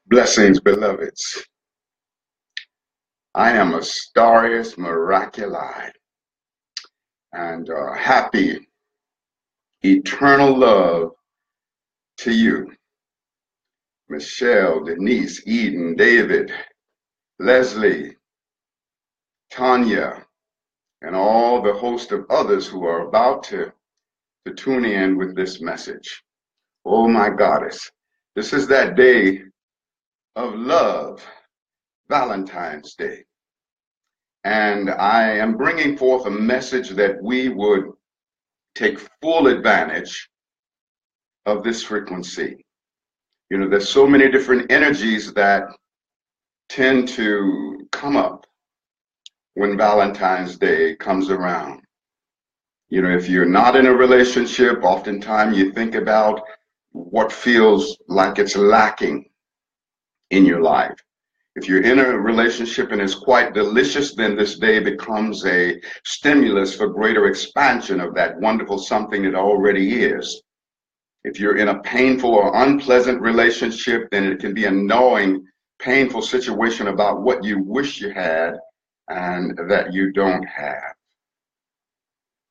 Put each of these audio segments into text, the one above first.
Blessings, beloveds. I am Astarius Miraculi, and happy eternal love to you. Michelle, Denise, Eden, David, Leslie, Tanya, and all the host of others who are about to tune in with this message. Oh my goddess, this is that day of love, Valentine's Day. And I am bringing forth a message that we would take full advantage of this frequency. You know, there's so many different energies that tend to come up when Valentine's Day comes around. You know, if you're not in a relationship, oftentimes you think about what feels like it's lacking in your life. If you're in a relationship and it's quite delicious, then this day becomes a stimulus for greater expansion of that wonderful something it already is. If you're in a painful or unpleasant relationship, then it can be a gnawing, painful situation about what you wish you had and that you don't have.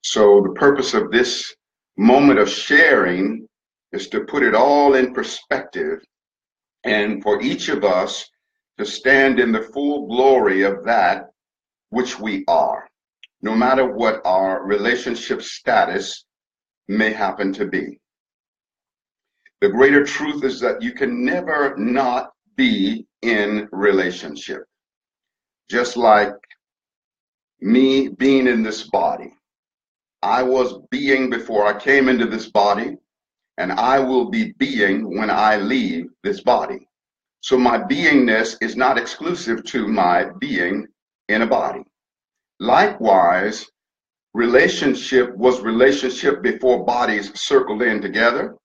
So the purpose of this moment of sharing is to put it all in perspective, and for each of us to stand in the full glory of that which we are, no matter what our relationship status may happen to be. The greater truth is that you can never not be in relationship. Just like me being in this body. I was being before I came into this body, and I will be being when I leave this body. So my beingness is not exclusive to my being in a body. Likewise, relationship was relationship before bodies circled in together,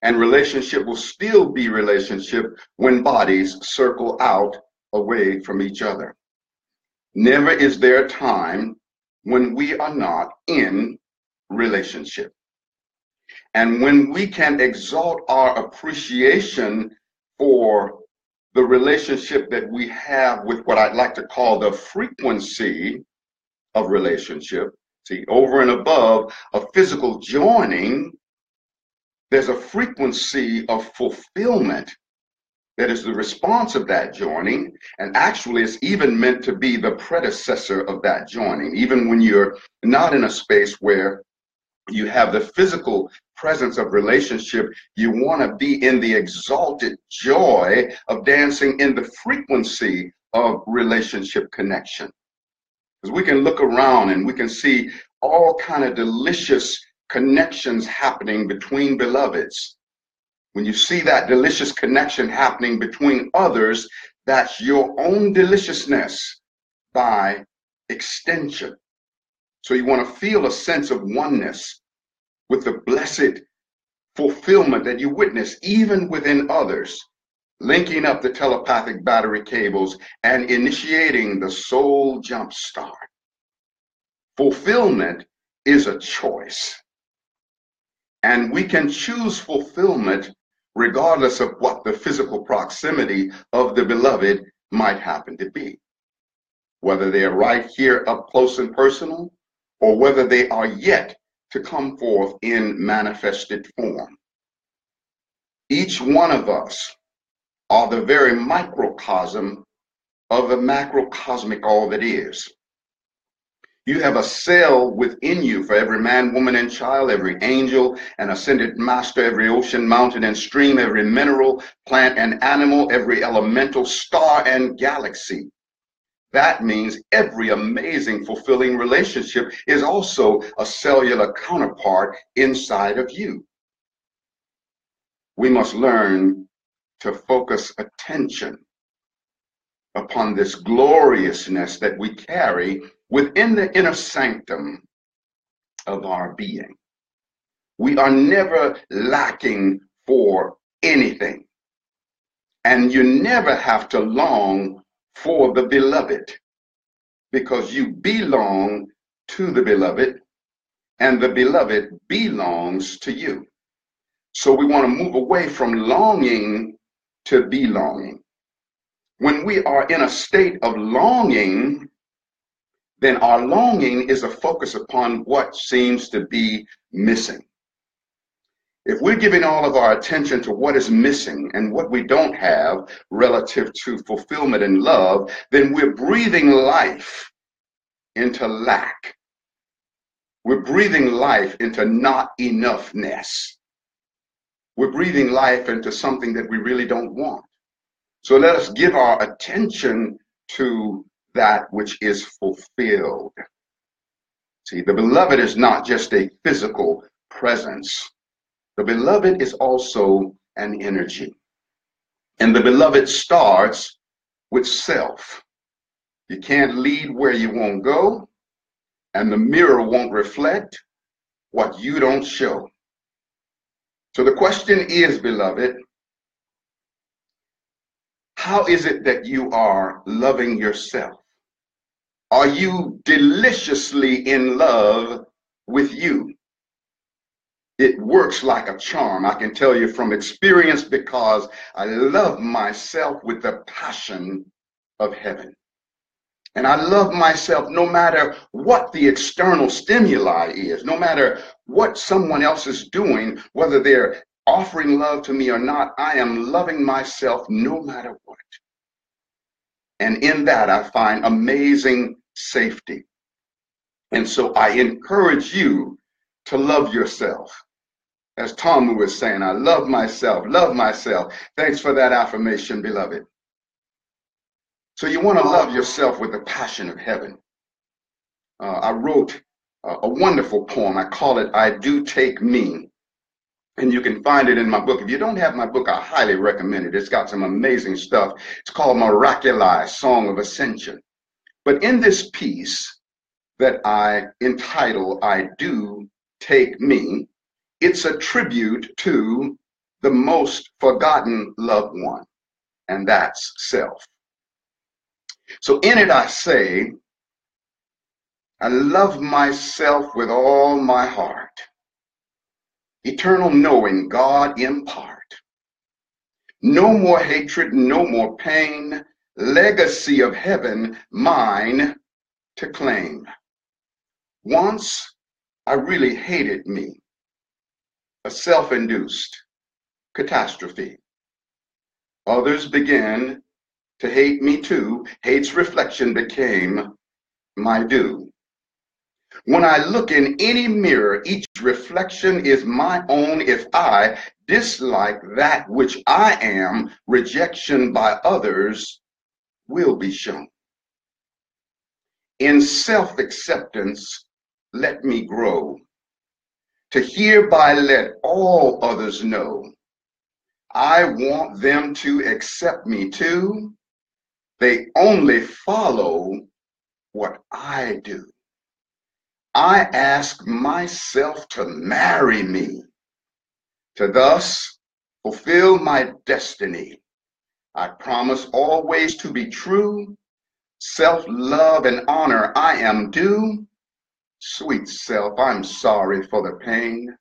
and relationship will still be relationship when bodies circle out away from each other. Never is there a time when we are not in relationship. And when we can exalt our appreciation for the relationship that we have with what I'd like to call the frequency of relationship. See, over and above a physical joining, there's a frequency of fulfillment that is the response of that joining, and actually it's even meant to be the predecessor of that joining. Even when you're not in a space where you have the physical presence of relationship, you want to be in the exalted joy of dancing in the frequency of relationship connection. Because we can look around and we can see all kind of delicious connections happening between beloveds. When you see that delicious connection happening between others, that's your own deliciousness by extension. So you want to feel a sense of oneness with the blessed fulfillment that you witness even within others, linking up the telepathic battery cables and initiating the soul jump start. Fulfillment is a choice. And we can choose fulfillment regardless of what the physical proximity of the beloved might happen to be. Whether they are right here up close and personal, or whether they are yet to come forth in manifested form. Each one of us are the very microcosm of the macrocosmic all that is. You have a cell within you for every man, woman, and child, every angel and ascended master, every ocean, mountain, and stream, every mineral, plant, and animal, every elemental star and galaxy. That means every amazing, fulfilling relationship is also a cellular counterpart inside of you. We must learn to focus attention upon this gloriousness that we carry within the inner sanctum of our being. We are never lacking for anything. And you never have to long for the beloved. because you belong to the beloved, and the beloved belongs to you. So we want to move away from longing to belonging. When we are in a state of longing, then our longing is a focus upon what seems to be missing. If we're giving all of our attention to what is missing and what we don't have relative to fulfillment and love, then we're breathing life into lack. We're breathing life into not enoughness. We're breathing life into something that we really don't want. So let us give our attention to that which is fulfilled. See, the beloved is not just a physical presence. The beloved is also an energy. And the beloved starts with self. You can't lead where you won't go, and the mirror won't reflect what you don't show. So the question is, beloved, how is it that you are loving yourself? Are you deliciously in love with you? It works like a charm. I can tell you from experience, because I love myself with the passion of heaven. And I love myself no matter what the external stimuli is, no matter what someone else is doing, whether they're offering love to me or not. I am loving myself no matter what. And in that, I find amazing safety. And so I encourage you to love yourself. As Tom was saying, I love myself, love myself. Thanks for that affirmation, beloved. So you want to love yourself with the passion of heaven. I wrote a wonderful poem. I call it, I Do Take Me. And you can find it in my book. If you don't have my book, I highly recommend it. It's got some amazing stuff. It's called Miraculi, Song of Ascension. But in this piece that I entitle, I Do Take Me, it's a tribute to the most forgotten loved one, and that's self. So in it I say, I love myself with all my heart. Eternal knowing God impart. No more hatred, no more pain, legacy of heaven mine to claim. Once I really hated me, a self-induced catastrophe. Others began to hate me too. Hate's reflection became my due. When I look in any mirror, each reflection is my own. If I dislike that which I am, rejection by others will be shown. In self-acceptance, let me grow, to hereby let all others know. I want them to accept me too. They only follow what I do. I ask myself to marry me, to thus fulfill my destiny. I promise always to be true. Self-love and honor I am due. Sweet self, I'm sorry for the pain.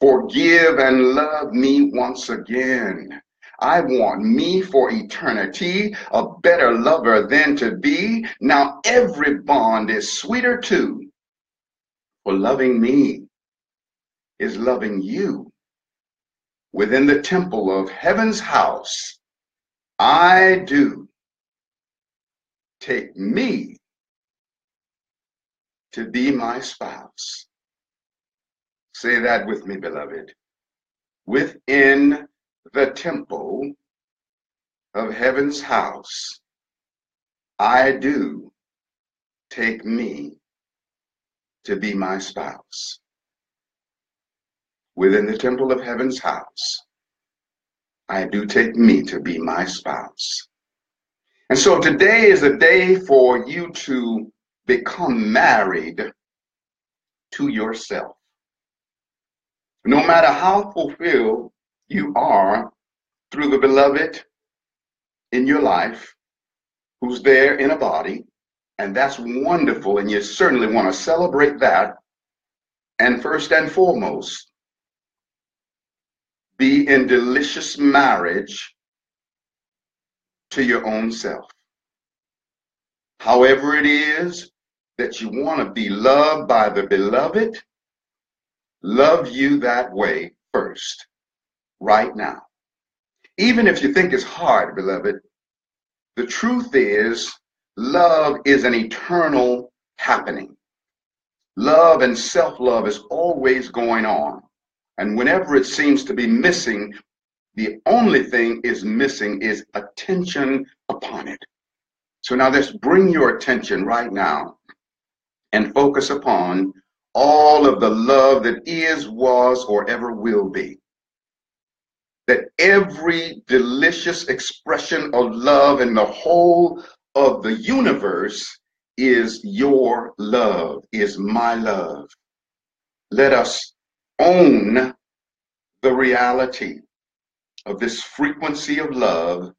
Forgive and love me once again. I want me for eternity, a better lover than to be. Now every bond is sweeter too. For loving me is loving you. Within the temple of heaven's house, I do take me to be my spouse. Say that with me, beloved. Within the temple of heaven's house, I do take me to be my spouse. Within the temple of heaven's house, I do take me to be my spouse. And so today is a day for you to become married to yourself. No matter how fulfilled you are through the beloved in your life, who's there in a body, And that's wonderful. And you certainly want to celebrate that. And first and foremost, be in delicious marriage to your own self. However it is that you want to be loved by the beloved, love you that way first, right now. Even if you think it's hard, beloved, the truth is love is an eternal happening. Love and self-love is always going on. And whenever it seems to be missing, the only thing is missing is attention upon it. So now let's bring your attention right now and focus upon all of the love that is, was, or ever will be. That every delicious expression of love in the whole of the universe is your love, is my love. Let us own the reality of this frequency of love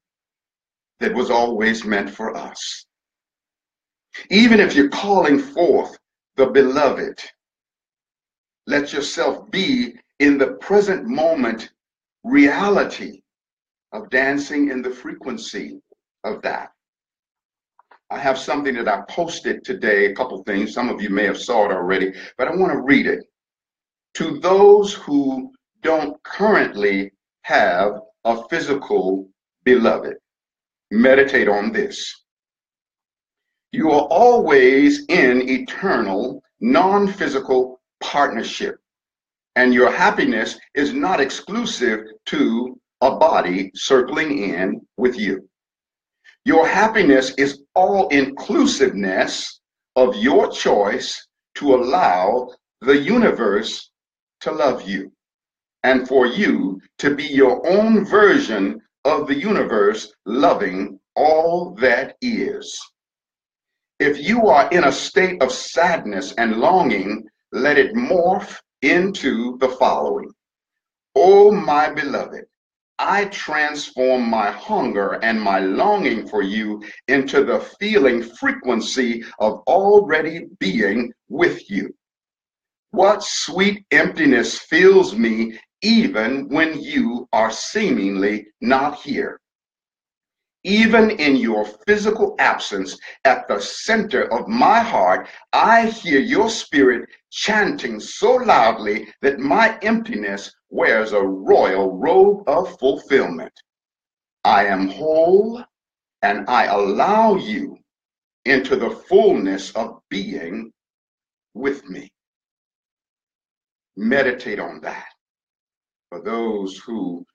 that was always meant for us. Even if you're calling forth the beloved, let yourself be in the present moment reality of dancing in the frequency of that. I have something that I posted today, a couple things. Some of you may have saw it already, but I want to read it. To those who don't currently have a physical beloved, meditate on this. You are always in eternal, non-physical partnership, and your happiness is not exclusive to a body circling in with you. Your happiness is all inclusiveness of your choice to allow the universe to love you, and for you to be your own version of the universe loving all that is. If you are in a state of sadness and longing, let it morph into the following. Oh, my beloved, I transform my hunger and my longing for you into the feeling frequency of already being with you. What sweet emptiness fills me even when you are seemingly not here. Even in your physical absence, at the center of my heart, I hear your spirit chanting so loudly that my emptiness wears a royal robe of fulfillment. I am whole, and I allow you into the fullness of being with me. Meditate on that. For those who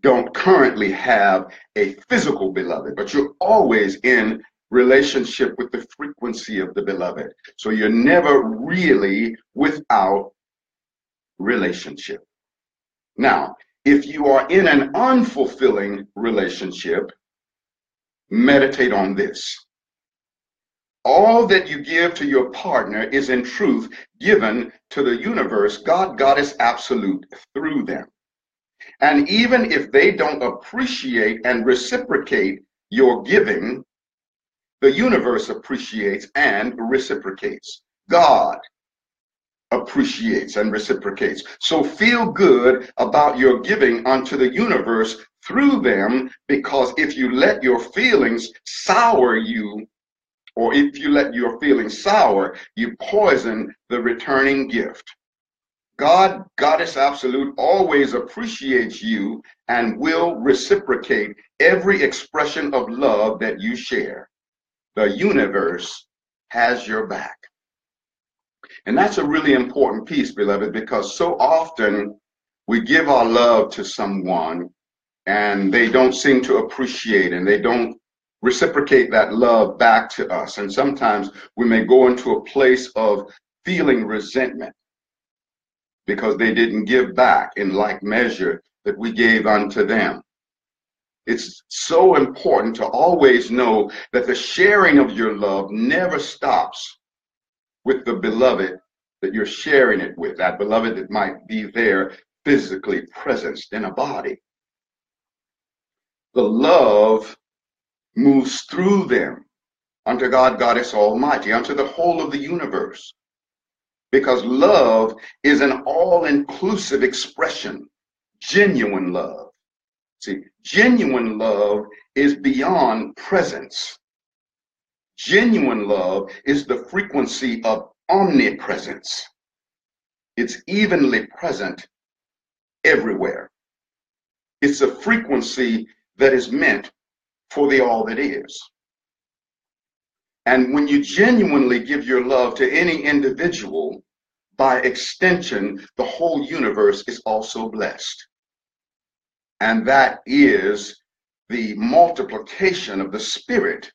don't currently have a physical beloved, but you're always in relationship with the frequency of the beloved. So you're never really without relationship. Now, if you are in an unfulfilling relationship, meditate on this. All that you give to your partner is in truth given to the universe, God, Goddess, Absolute, through them. And even if they don't appreciate and reciprocate your giving, the universe appreciates and reciprocates. God appreciates and reciprocates. So feel good about your giving unto the universe through them, because if you let your feelings sour you, or if you let your feelings sour, you poison the returning gift. God, Goddess Absolute, always appreciates you and will reciprocate every expression of love that you share. The universe has your back. And that's a really important piece, beloved, because so often we give our love to someone and they don't seem to appreciate, and they don't reciprocate that love back to us. And sometimes we may go into a place of feeling resentment because they didn't give back in like measure that we gave unto them. It's so important to always know that the sharing of your love never stops with the beloved that you're sharing it with, that beloved that might be there physically present in a body. The love moves through them unto God, Goddess Almighty, unto the whole of the universe. Because love is an all-inclusive expression, genuine love. See, genuine love is beyond presence. Genuine love is the frequency of omnipresence. It's evenly present everywhere. It's a frequency that is meant for the all that is. And when you genuinely give your love to any individual, by extension, the whole universe is also blessed. And that is the multiplication of the spirit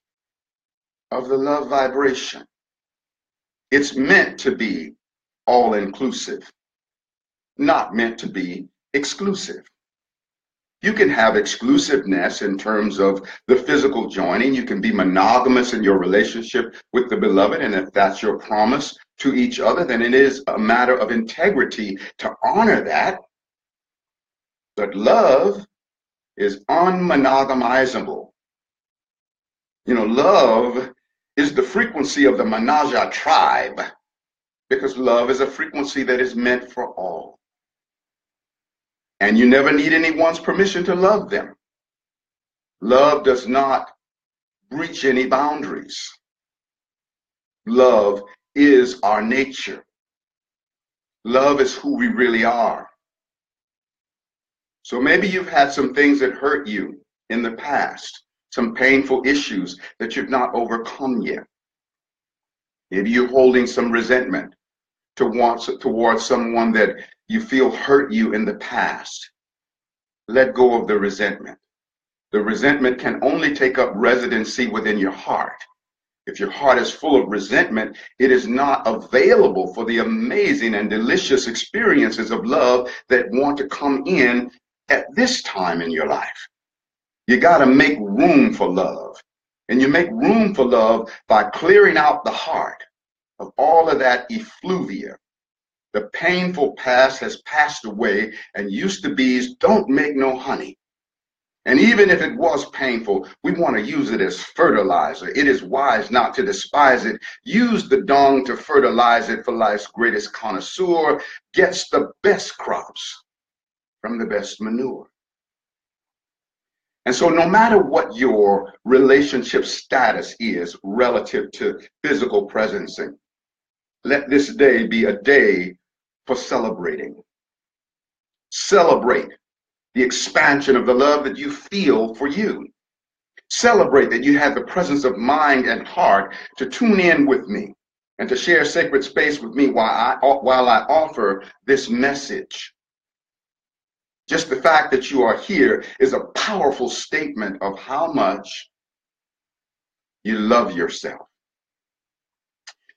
of the love vibration. It's meant to be all-inclusive, not meant to be exclusive. You can have exclusiveness in terms of the physical joining. You can be monogamous in your relationship with the beloved, and if that's your promise to each other, then it is a matter of integrity to honor that. But love is unmonogamizable. You know, love is the frequency of the Manaja tribe, because love is a frequency that is meant for all. And you never need anyone's permission to love them. Love does not breach any boundaries. Love is our nature. Love is who we really are. So maybe you've had some things that hurt you in the past, some painful issues that you've not overcome yet. Maybe you're holding some resentment towards someone that you feel hurt you in the past. Let go of the resentment. The resentment can only take up residency within your heart. If your heart is full of resentment, it is not available for the amazing and delicious experiences of love that want to come in at this time in your life. You got to make room for love. And you make room for love by clearing out the heart of all of that effluvia. The painful past has passed away, and used to be's don't make no honey. And even if it was painful, we want to use it as fertilizer. It is wise not to despise it. Use the dung to fertilize it, for life's greatest connoisseur gets the best crops from the best manure. And so no matter what your relationship status is relative to physical presencing, let this day be a day for celebrating. Celebrate the expansion of the love that you feel for you. Celebrate that you have the presence of mind and heart to tune in with me and to share sacred space with me while I offer this message. Just the fact that you are here is a powerful statement of how much you love yourself.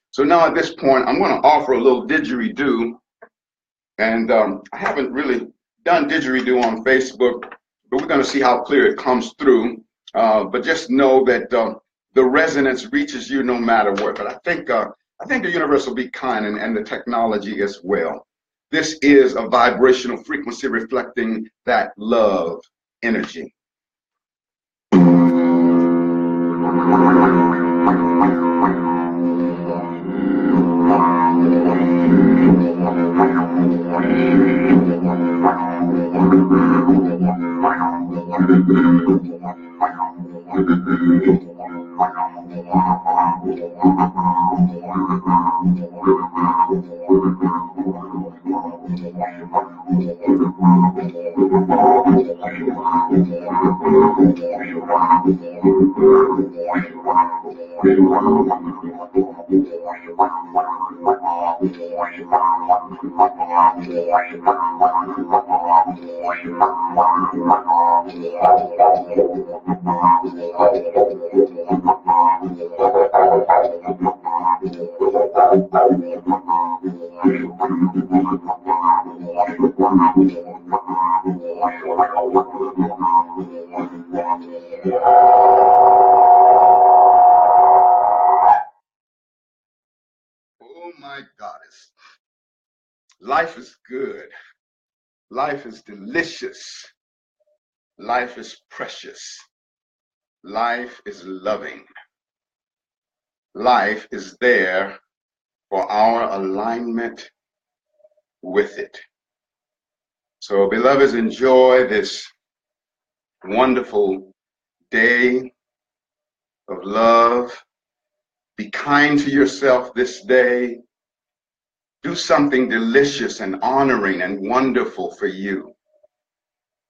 So now at this point, I'm going to offer a little didgeridoo. And I haven't really done didgeridoo on Facebook, but we're going to see how clear it comes through. But just know that the resonance reaches you no matter what. But I think the universe will be kind, and the technology as well. This is a vibrational frequency reflecting that love energy. Oh my goddess. Life is good. Life is delicious. Life is precious. Life is loving. life is there for our alignment with it. So, beloveds, enjoy this wonderful day of love. Be kind to yourself this day. Do something delicious and honoring and wonderful for you.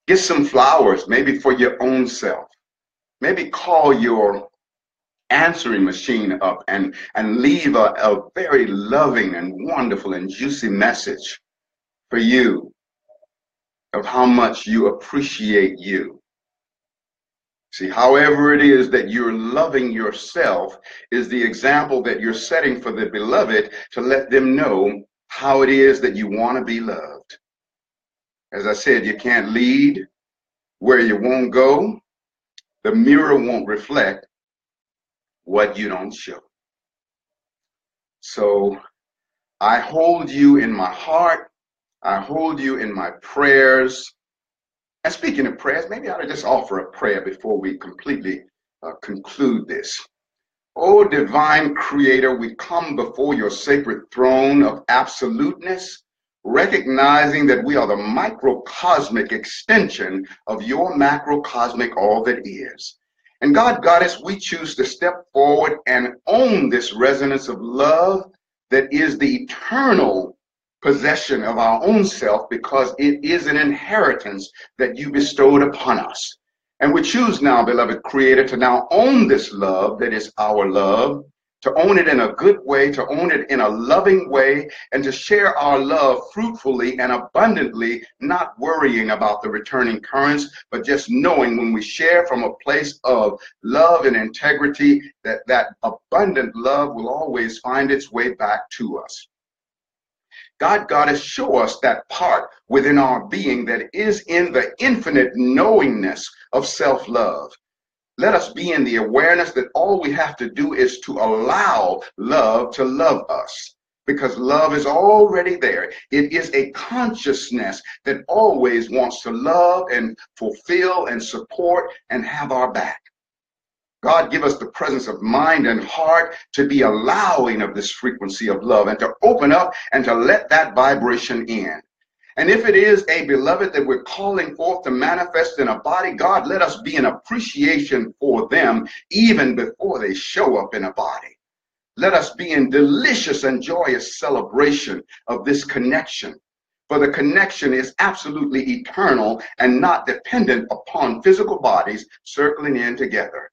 Get some flowers, maybe for your own self. Maybe call your answering machine up and leave a very loving and wonderful and juicy message for you of how much you appreciate you. See, however it is that you're loving yourself is the example that you're setting for the beloved to let them know how it is that you want to be loved. As I said, you can't lead where you won't go. The mirror won't reflect what you don't show. So I hold you in my heart. I hold you in my prayers. And speaking of prayers, maybe I ought to just offer a prayer before we completely conclude this. Oh, divine creator, we come before your sacred throne of absoluteness, recognizing that we are the microcosmic extension of your macrocosmic all that is. And God, Goddess, we choose to step forward and own this resonance of love that is the eternal possession of our own self, because it is an inheritance that you bestowed upon us. And we choose now, beloved Creator, to now own this love that is our love, to own it in a good way, to own it in a loving way, and to share our love fruitfully and abundantly, not worrying about the returning currents, but just knowing when we share from a place of love and integrity, that that abundant love will always find its way back to us. God, Goddess, show us that part within our being that is in the infinite knowingness of self-love. Let us be in the awareness that all we have to do is to allow love to love us, because love is already there. It is a consciousness that always wants to love and fulfill and support and have our back. God, give us the presence of mind and heart to be allowing of this frequency of love and to open up and to let that vibration in. And if it is a beloved that we're calling forth to manifest in a body, God, let us be in appreciation for them even before they show up in a body. Let us be in delicious and joyous celebration of this connection. For the connection is absolutely eternal and not dependent upon physical bodies circling in together.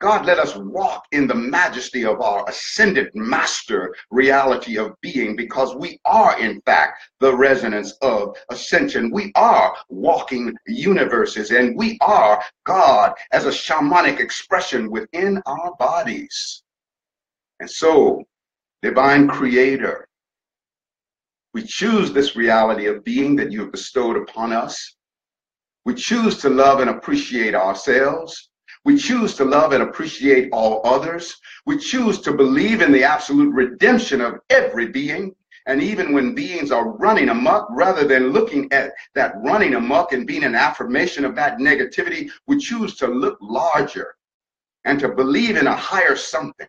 God, let us walk in the majesty of our ascended master reality of being, because we are, in fact, the resonance of ascension. We are walking universes, and we are God as a shamanic expression within our bodies. And so, divine creator, we choose this reality of being that you have bestowed upon us. We choose to love and appreciate ourselves. We choose to love and appreciate all others. We choose to believe in the absolute redemption of every being. And even when beings are running amok, rather than looking at that running amok and being an affirmation of that negativity, we choose to look larger and to believe in a higher something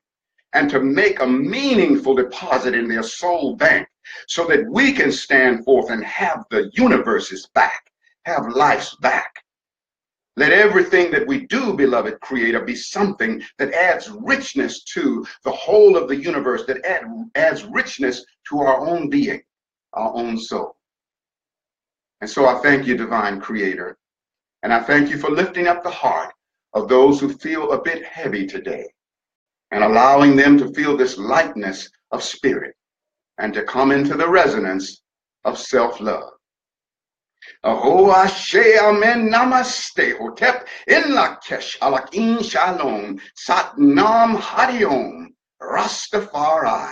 and to make a meaningful deposit in their soul bank so that we can stand forth and have the universe's back, have life's back. Let everything that we do, beloved Creator, be something that adds richness to the whole of the universe, that adds richness to our own being, our own soul. And so I thank you, divine Creator, and I thank you for lifting up the heart of those who feel a bit heavy today and allowing them to feel this lightness of spirit and to come into the resonance of self-love. Aho Ashe Amen Namaste Hotep In Lakesh Alakin Shalom Sat Nam Hariom Rastafari.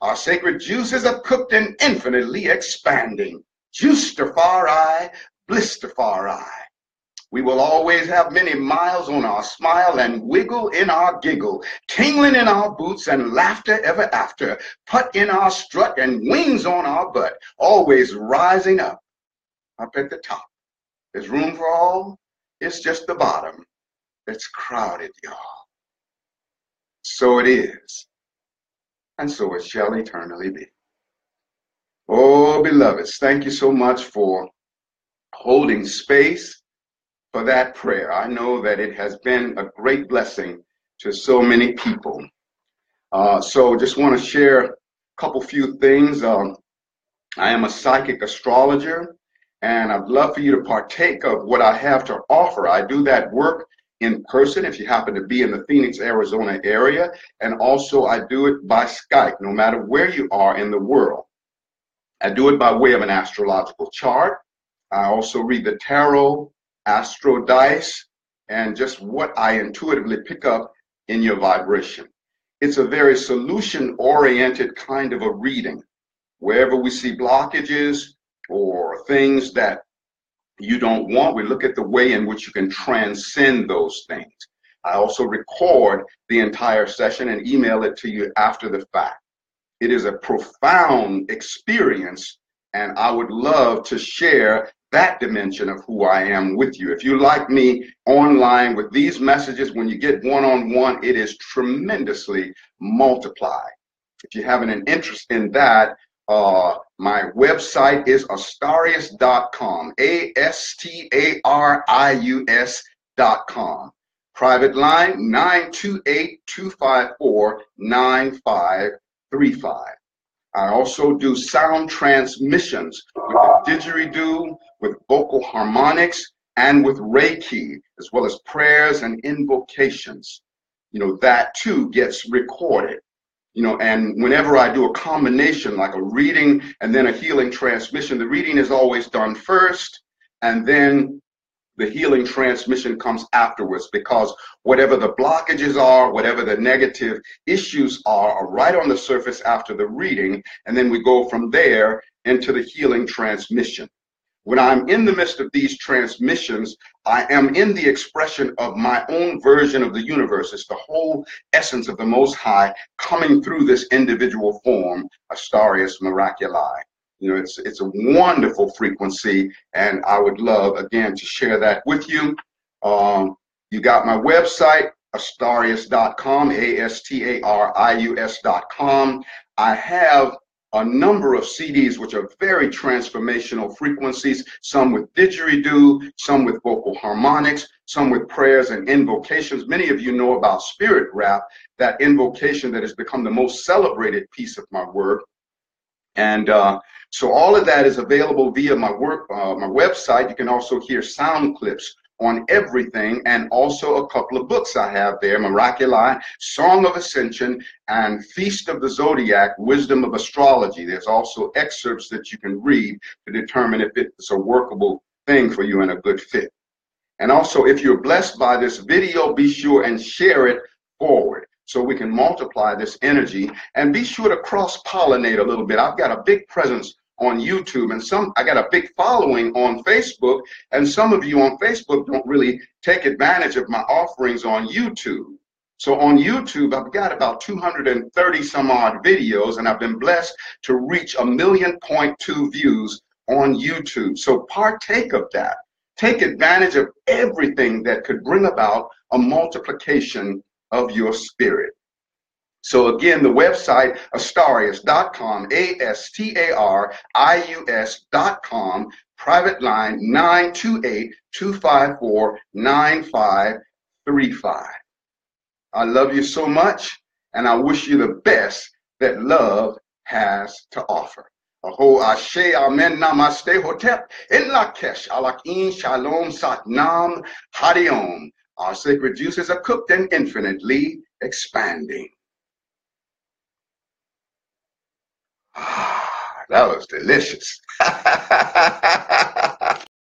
Our sacred juices are cooked and infinitely expanding. Juicetafari, Blistafari. We will always have many miles on our smile and wiggle in our giggle, tingling in our boots and laughter ever after, put in our strut and wings on our butt, always rising up at the top. There's room for all. It's just the bottom that's crowded, y'all. So it is. and so it shall eternally be. Oh, beloveds, thank you so much for holding space for that prayer. I know that it has been a great blessing to so many people. So just want to share a couple few things. I am a psychic astrologer, and I'd love for you to partake of what I have to offer. I do that work in person if you happen to be in the Phoenix, Arizona area, and also I do it by Skype, no matter where you are in the world. I do it by way of an astrological chart. I also read the tarot, astro dice, and just what I intuitively pick up in your vibration. It's a very solution-oriented kind of a reading. Wherever we see blockages or things that you don't want, we look at the way in which you can transcend those things. I also record the entire session and email it to you after the fact. It is a profound experience, and I would love to share that dimension of who I am with you. If you like me online with these messages, when you get one-on-one, it is tremendously multiplied. If you have an interest in that, my website is astarius.com, ASTARIUS.com. Private line 928-254-9535. I also do sound transmissions with the didgeridoo, with vocal harmonics, and with Reiki, as well as prayers and invocations. You know, that too gets recorded. You know, and whenever I do a combination, like a reading and then a healing transmission, the reading is always done first, and then the healing transmission comes afterwards, because whatever the blockages are, whatever the negative issues are right on the surface after the reading, and then we go from there into the healing transmission. When I'm in the midst of these transmissions, I am in the expression of my own version of the universe. It's the whole essence of the Most High coming through this individual form, Astarius Miraculi. You know, it's a wonderful frequency, and I would love, again, to share that with you. You got my website, astarius.com, ASTARIUS.com. I have a number of CDs which are very transformational frequencies, some with didgeridoo, some with vocal harmonics, some with prayers and invocations. Many of you know about Spirit Rap, that invocation that has become the most celebrated piece of my work. And so all of that is available via my website. You can also hear sound clips on everything, and also a couple of books I have there, Miraculi, Song of Ascension, and Feast of the Zodiac, Wisdom of Astrology. There's also excerpts that you can read to determine if it's a workable thing for you and a good fit. And also, if you're blessed by this video, be sure and share it forward so we can multiply this energy, and be sure to cross-pollinate a little bit. I've got a big presence on YouTube, and I got a big following on Facebook, and some of you on Facebook don't really take advantage of my offerings on YouTube. So on YouTube, I've got about 230 some odd videos, and I've been blessed to reach 1.2 million views on YouTube. So partake of that. Take advantage of everything that could bring about a multiplication of your spirit. So again, the website, astarius.com, ASTARIUS.com, private line 928-254-9535. I love you so much, and I wish you the best that love has to offer. Aho ashe amen namaste hotep in lakesh alakin shalom satnam hariom. Our sacred juices are cooked and infinitely expanding. That was delicious.